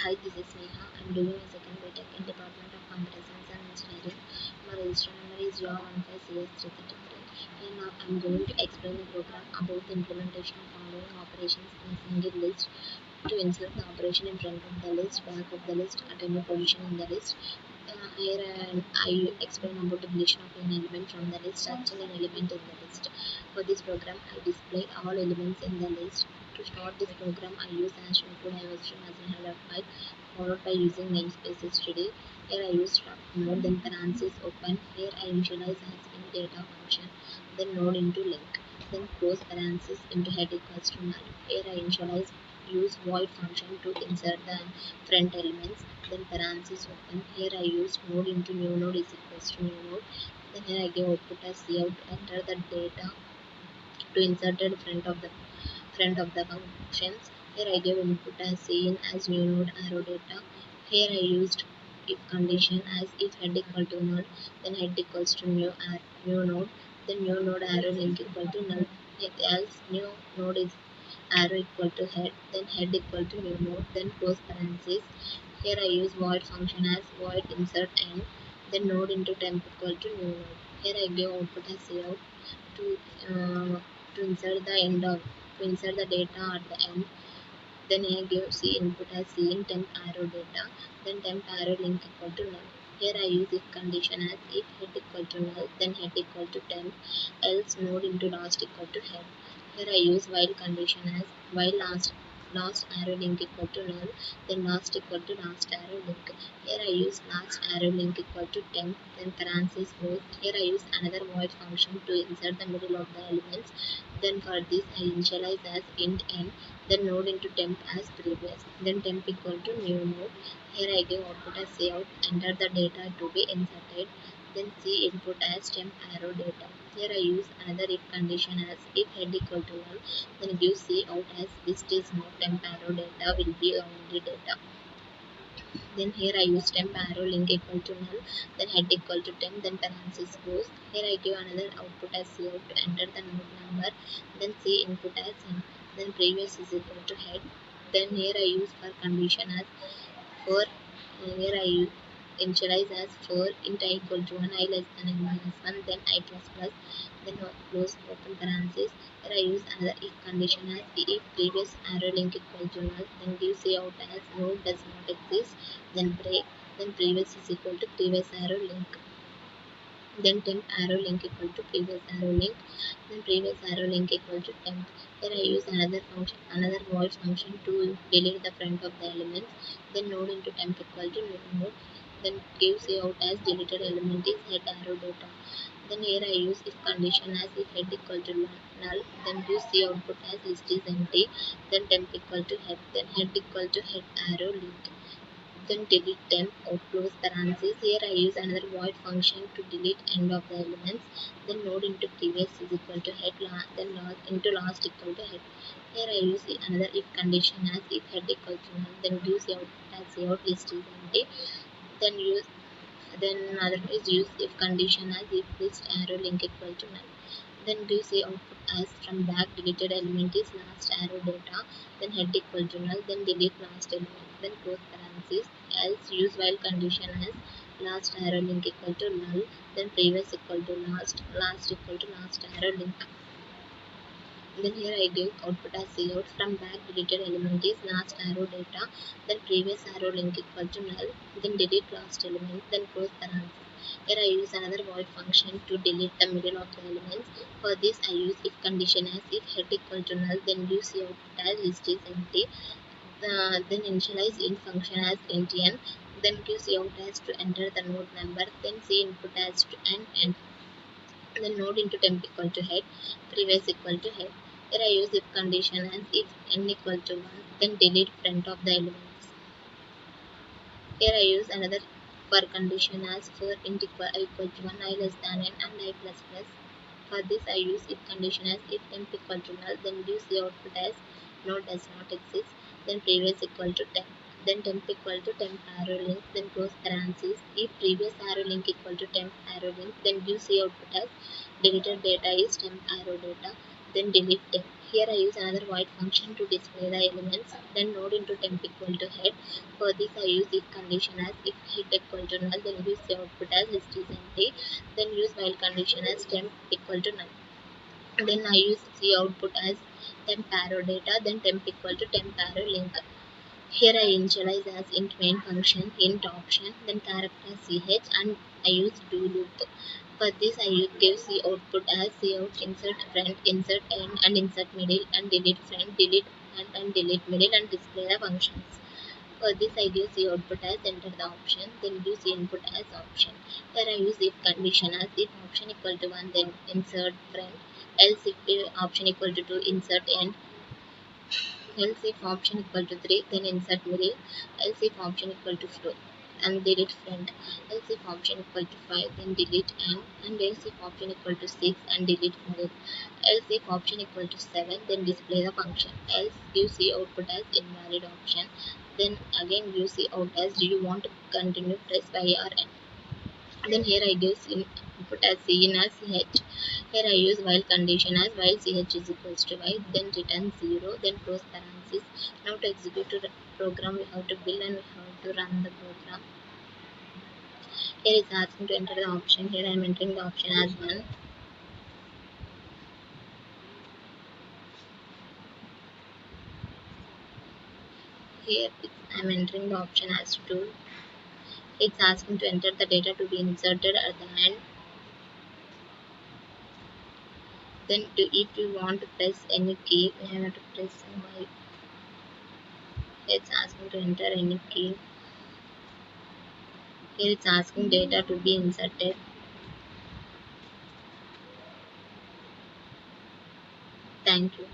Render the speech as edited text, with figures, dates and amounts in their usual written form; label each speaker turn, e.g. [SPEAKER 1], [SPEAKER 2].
[SPEAKER 1] Hi, this is Sneha. I'm doing a second BTech in Department of Computer Science and Engineering. My register number is JOR15CS333. And now I'm going to explain the program about the implementation of following operations in a single list to insert the operation in front of the list, back of the list, at any position in the list. Here I explain about the deletion of an element from the list, searching an element in the list. For this program, I display all elements in the list. To start this program, I use hash include diversity as a header file, followed by using namespace std. Here I use start node, then parenthesis open. Here I initialize as in data function, then node into link, then close parenthesis into head equals to null. Here I initialize use void function to insert the front elements, then parenthesis open. Here I use node into new node is equals to new node. Then here I give output as cout to enter the data to insert it front of the functions. Here I give input as in as new node arrow data. Here I used if condition as if head equal to null, then head equals to new node, then new node arrow link equal to null. Else new node is arrow equal to head, then head equal to new node, then close parentheses. Here I use void function as void insert end, then node into temp equal to new node. Here I give output as cout to to insert the end of to insert the data at the end. Then I give C input as C in temp arrow data, then temp arrow link equal to null. Here I use if condition as if head equal to null, then head equal to temp, else node into last equal to head. Here I use while condition as while last arrow link equal to null, then last equal to last arrow link. Here I use last arrow link equal to temp, then parenthesis close. Here I use another void function to insert the middle of the elements. Then for this I initialize as int n, then node into temp as previous, then temp equal to new node. Here I give output as cout, enter the data to be inserted, then C input as temp arrow data. Here I use another if condition as if head equal to null, then give C out as list is not temp arrow data will be only data. Then here I use temp arrow link equal to null, then head equal to temp, then parenthesis close. Here I give another output as cout to enter the node number, then C input as in, then previous is equal to head. Then here I use for condition as for here I use initialize as for int I equal to 1, I less than n minus 1, then I plus plus, then close open parenthesis. Here I use another if condition as if previous arrow link equal to null, then give cout as node does not exist, then break, then previous is equal to previous arrow link, then temp arrow link equal to previous arrow link, then previous arrow link equal to temp. Here I use another void function to delete the front of the elements, then node into temp equal to new node, then give cout as deleted element is head arrow data. Then here I use if condition as if head equal to null, then give C output as list is empty, then temp equal to head, then head equal to head arrow link, then delete temp or close parentheses. Here I use another void function to delete end of the elements, then node into previous is equal to head, then into last equal to head. Here I use another if condition as if head equal to null, then give cout as cout list is empty, then use then other is use if condition as if list arrow link equal to null. Then give C output as from back deleted element is last arrow data, then head equal to null, then delete last element, then close parentheses, else use while condition as last arrow link equal to null, then previous equal to last equal to last arrow link. Then here I give output as cout from back deleted element is last arrow data, then previous arrow link equal to null, then delete last element, then close parenthesis. Here I use another void function to delete the middle of the elements. For this I use if condition as if head equal to null, then give cout as list is empty, then initialize int function as int n, then give cout as to enter the node number, then C input as to n, then node into temp equal to head, previous equal to head. Here I use if condition as if n equal to 1, then delete front of the elements. Here I use another for condition as for int equal to 1, I less than n and I plus plus. For this I use if condition as if temp equal to null, then give the output as node does not exist, then previous equal to temp, then temp equal to temp arrow link, then close parentheses. If previous arrow link equal to temp arrow link, then give C output as deleted data is temp arrow data, then delete temp. Here I use another void function to display the elements, then node into temp equal to head. For this I use if condition as if head equal to null, then use the output as list is empty, then use while condition as temp equal to null. Then I use C output as temp arrow data, then temp equal to temp arrow link. Here I initialize as int main function, int option, then character ch, and I use do loop. For this I give C output as C out insert front, insert end, and insert middle, and delete front, delete and delete middle, and display the functions. For this I give C output as enter the option, then use C input as option. Here I use if condition as if option equal to 1, then insert front, else if option equal to 2, insert end, else if option equal to 3, then insert middle, else if option equal to 4, and delete front, else if option equal to 5, then delete and else if option equal to 6, and delete middle, else if option equal to 7, then display the function, else give C output as invalid option, then again give C out as do you want to continue press Y or N. Then here I give input as C in as CH. Here I use while condition as while CH is equals to Y, then return 0, then close parenthesis. Now to execute the program we have to build and we have to run the program. Here it's asking to enter the option. Here I am entering the option as 1. Here I am entering the option as 2. It's asking to enter the data to be inserted at the end. Then if you want to press any key, we have to press Y. It's asking to enter any key. Here it's asking data to be inserted. Thank you.